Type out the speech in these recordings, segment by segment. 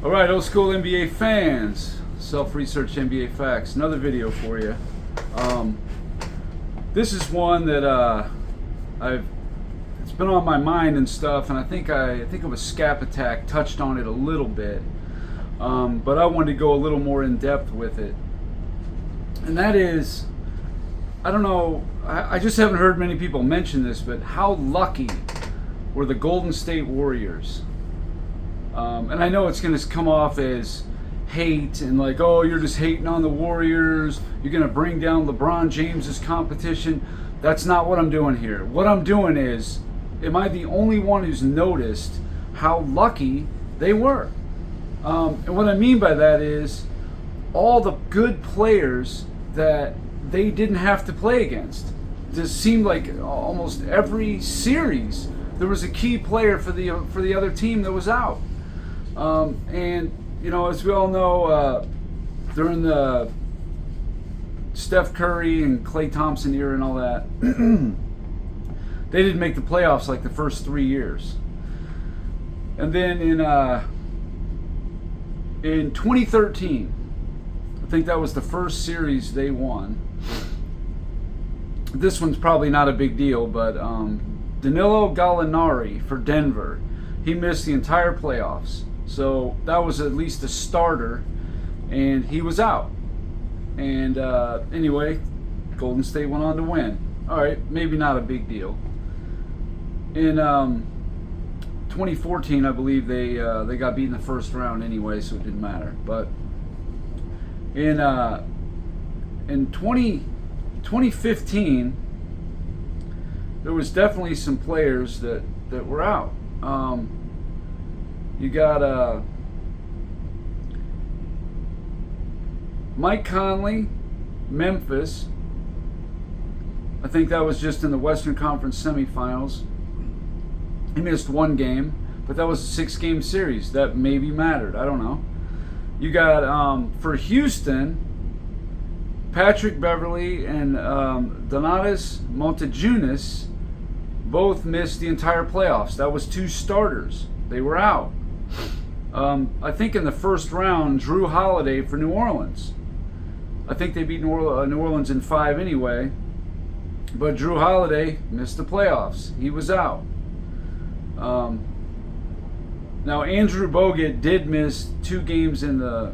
All right, old school NBA fans, self-research NBA facts. Another video for you. This is one that it's been on my mind and stuff, and I think it was Scap Attack touched on it a little bit, but I wanted to go a little more in depth with it. And that is, I don't know, I just haven't heard many people mention this, but how lucky were the Golden State Warriors? And I know it's going to come off as hate and like, oh, you're just hating on the Warriors. You're going to bring down LeBron James's competition. That's not what I'm doing here. What I'm doing is, am I the only one who's noticed how lucky they were? And what I mean by that is all the good players that they didn't have to play against. It just seemed like almost every series there was a key player for the other team that was out. And you know, as we all know, during the Steph Curry and Klay Thompson era and all that, they didn't make the playoffs like the first 3 years. And then in 2013, I think that was the first series they won. This one's probably not a big deal, but Danilo Gallinari for Denver, he missed the entire playoffs. So that was at least a starter, and he was out. And anyway, Golden State went on to win. All right, maybe not a big deal. In 2014, I believe they got beat in the first round anyway, so it didn't matter. But in 2015, there was definitely some players that were out. You got Mike Conley, Memphis. I think that was just in the Western Conference semifinals. He missed one game, but that was a 6-game series. That maybe mattered. I don't know. You got, for Houston, Patrick Beverley and Donatas Montejunas both missed the entire playoffs. That was 2 starters. They were out. I think in the first round, Drew Holiday for New Orleans. I think they beat New Orleans in 5 anyway. But Drew Holiday missed the playoffs. He was out. Now Andrew Bogut did miss 2 games in the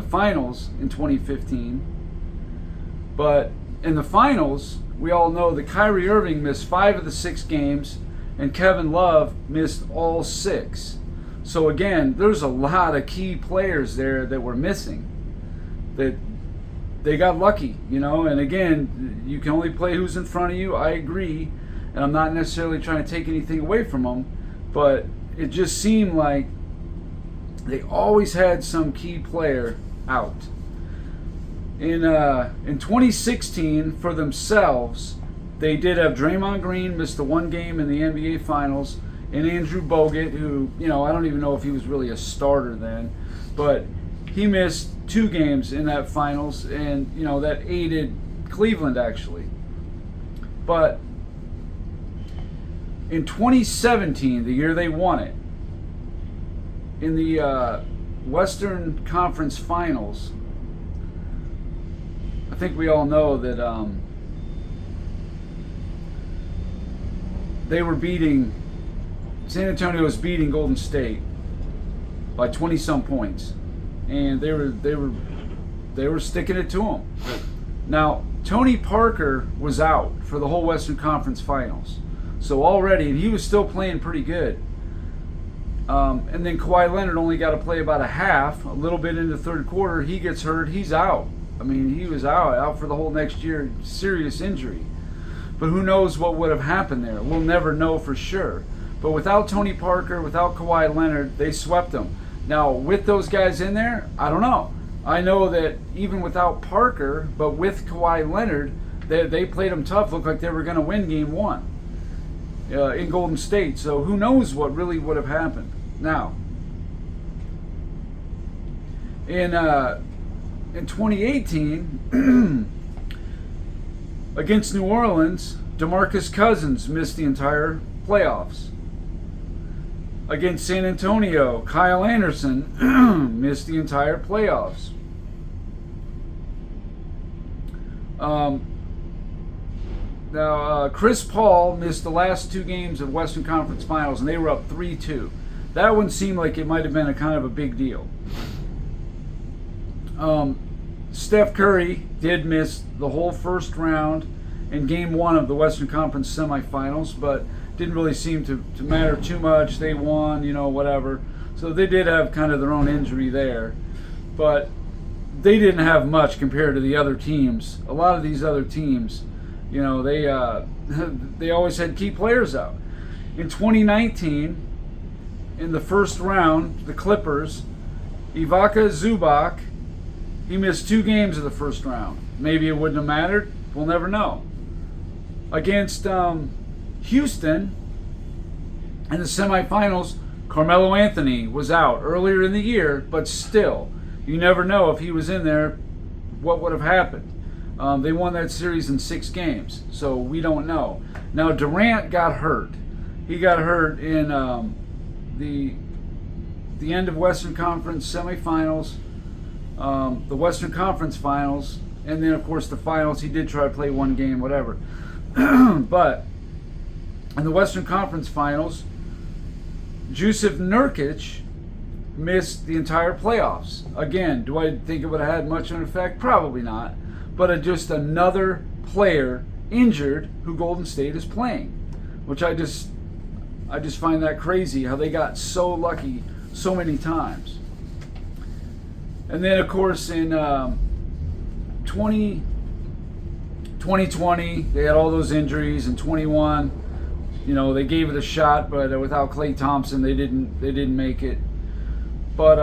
finals in 2015. But in the finals, we all know that Kyrie Irving missed 5 of the 6 games, and Kevin Love missed all 6. So again, there's a lot of key players there that were missing. That they got lucky, you know. And again, you can only play who's in front of you. I agree, and I'm not necessarily trying to take anything away from them, but it just seemed like they always had some key player out. In 2016, for themselves, they did have Draymond Green miss the 1 game in the NBA Finals, and Andrew Bogut, who, you know, I don't even know if he was really a starter then, but he missed 2 games in that Finals, and, you know, that aided Cleveland, actually. But in 2017, the year they won it, in the Western Conference Finals, I think we all know that they were beating, San Antonio was beating Golden State by 20-some points, and they were sticking it to them. Now Tony Parker was out for the whole Western Conference Finals, so already, and he was still playing pretty good. And then Kawhi Leonard only got to play about a half, a little bit in the third quarter. He gets hurt. He's out. I mean, he was out for the whole next year, serious injury. But who knows what would have happened there? We'll never know for sure. But without Tony Parker, without Kawhi Leonard, they swept them. Now, with those guys in there, I don't know. I know that even without Parker, but with Kawhi Leonard, they played them tough. Looked like they were going to win Game 1 in Golden State. So who knows what really would have happened. Now, in 2018, against New Orleans, DeMarcus Cousins missed the entire playoffs. Against San Antonio, Kyle Anderson missed the entire playoffs. Now, Chris Paul missed the last 2 games of Western Conference Finals, and they were up 3-2. That one seemed like it might have been a kind of a big deal. Steph Curry did miss the whole first round in Game 1 of the Western Conference semifinals, but didn't really seem to matter too much. They won, whatever. So they did have kind of their own injury there. But they didn't have much compared to the other teams. A lot of these other teams, they always had key players out. In 2019, in the first round, the Clippers, Ivica Zubac, he missed 2 games of the first round. Maybe it wouldn't have mattered. We'll never know. Against Houston, in the semifinals, Carmelo Anthony was out earlier in the year, but still, you never know if he was in there, what would have happened. They won that series in 6 games, so we don't know. Now, Durant got hurt. He got hurt in the end of Western Conference semifinals, the Western Conference finals, and then, of course, the finals. He did try to play 1 game, whatever. But in the Western Conference Finals, Jusuf Nurkic missed the entire playoffs. Again, do I think it would have had much of an effect? Probably not. But just another player injured who Golden State is playing, which I just find that crazy how they got so lucky so many times. And then, of course, in 2020, they had all those injuries. In 21, they gave it a shot, but without Klay Thompson, they didn't make it. But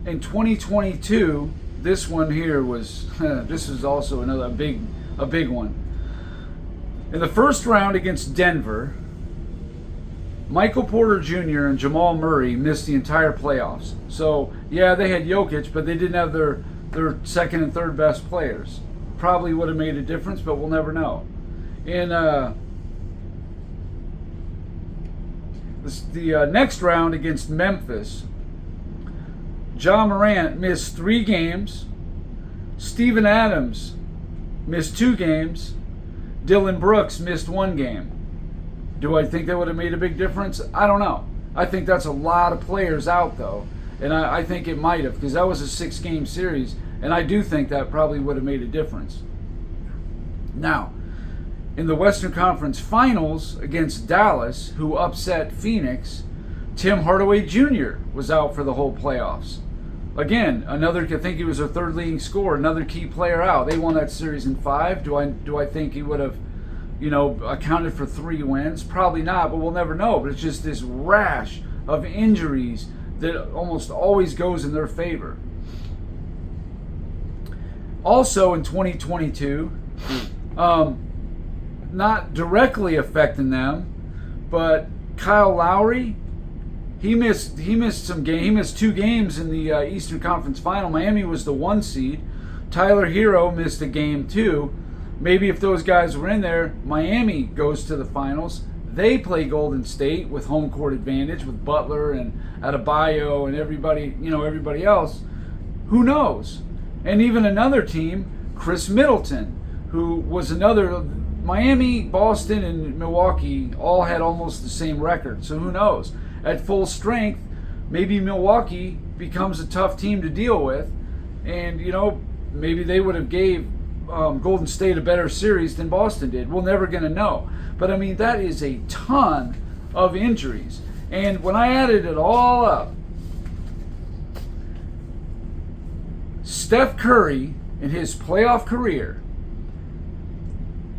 in 2022, this one here was this is also a big one. In the first round against Denver, Michael Porter Jr. and Jamal Murray missed the entire playoffs. So yeah, they had Jokic, but they didn't have their second and third best players. Probably would have made a difference, but we'll never know. In the next round against Memphis, Ja Morant missed 3 games. Steven Adams missed 2 games. Dylan Brooks missed 1 game. Do I think that would have made a big difference? I don't know. I think that's a lot of players out, though. And I think it might have, because that was a 6-game series. And I do think that probably would have made a difference. Now, in the Western Conference Finals against Dallas, who upset Phoenix, Tim Hardaway Jr. was out for the whole playoffs. Again, I think he was their 3rd leading scorer, another key player out. They won that series in 5. Do I think he would have, accounted for 3 wins? Probably not, but we'll never know. But it's just this rash of injuries that almost always goes in their favor. Also in 2022, not directly affecting them, but Kyle Lowry, he missed 2 games in the Eastern Conference Final. Miami was the 1 seed. Tyler Hero missed a game too. Maybe if those guys were in there, Miami goes to the finals. They play Golden State with home court advantage with Butler and Adebayo and everybody else. Who knows? And even another team, Chris Middleton, who was another. Miami, Boston, and Milwaukee all had almost the same record. So who knows? At full strength, maybe Milwaukee becomes a tough team to deal with, and maybe they would have gave Golden State a better series than Boston did. We're never going to know. But I mean, that is a ton of injuries. And when I added it all up, Steph Curry in his playoff career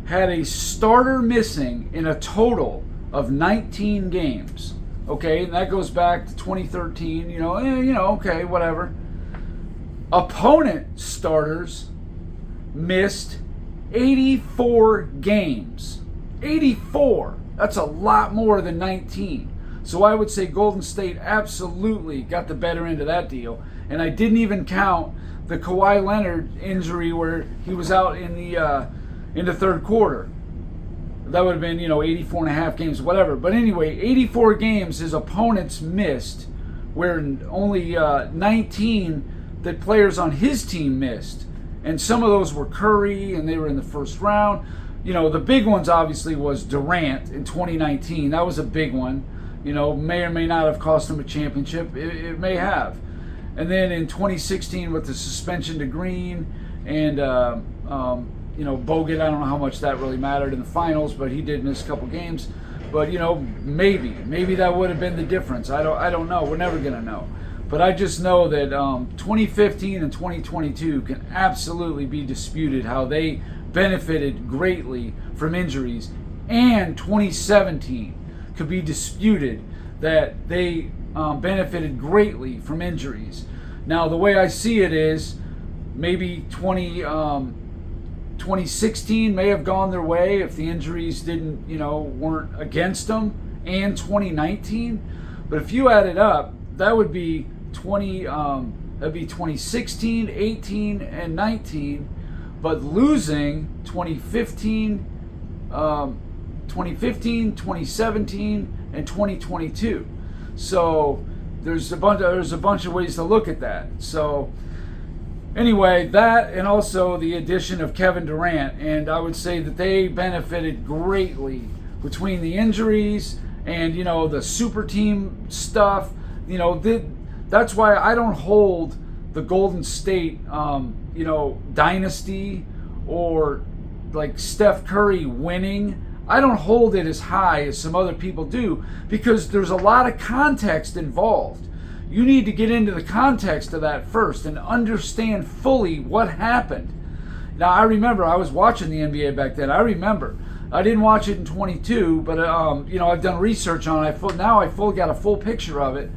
had a starter missing in a total of 19 games. Okay, and that goes back to 2013. Okay, whatever. Opponent starters missed 84 games. 84. That's a lot more than 19. So I would say Golden State absolutely got the better end of that deal. And I didn't even count the Kawhi Leonard injury where he was out in the third quarter. That would have been, 84 and a half games, whatever. But anyway, 84 games his opponents missed, where only 19 that players on his team missed. And some of those were Curry, and they were in the first round. The big ones obviously was Durant in 2019. That was a big one. May or may not have cost him a championship. It may have. And then in 2016 with the suspension to Green and Bogut, I don't know how much that really mattered in the finals, but he did miss a couple games. But maybe that would have been the difference. I don't know. We're never gonna know. But I just know that 2015 and 2022 can absolutely be disputed how they benefited greatly from injuries, and 2017 could be disputed that they benefited greatly from injuries. Now, the way I see it is maybe 2016 may have gone their way if the injuries weren't against them, and 2019. But if you add it up, that would be 2016, 18, and 19. But losing 2015, 2017, and 2022. So there's a bunch of ways to look at that. So anyway, that, and also the addition of Kevin Durant, and I would say that they benefited greatly between the injuries and the super team stuff. That's why I don't hold the Golden State dynasty, or like Steph Curry winning. I don't hold it as high as some other people do, because there's a lot of context involved. You need to get into the context of that first and understand fully what happened. Now, I remember I was watching the NBA back then. I remember. I didn't watch it in 22, but I've done research on it. Now I got a full picture of it.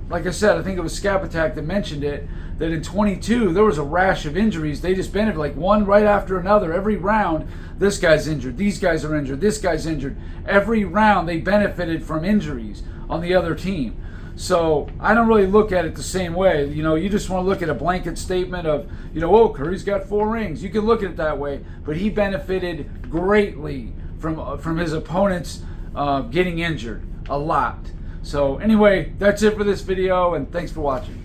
Like I said, I think it was Scap Attack that mentioned it, that in 22 there was a rash of injuries. They just benefited, like one right after another. Every round, this guy's injured, these guys are injured, this guy's injured. Every round they benefited from injuries on the other team. So I don't really look at it the same way. You just want to look at a blanket statement of, Curry's got 4 rings. You can look at it that way, but he benefited greatly from his opponents getting injured a lot. So anyway, that's it for this video, and thanks for watching.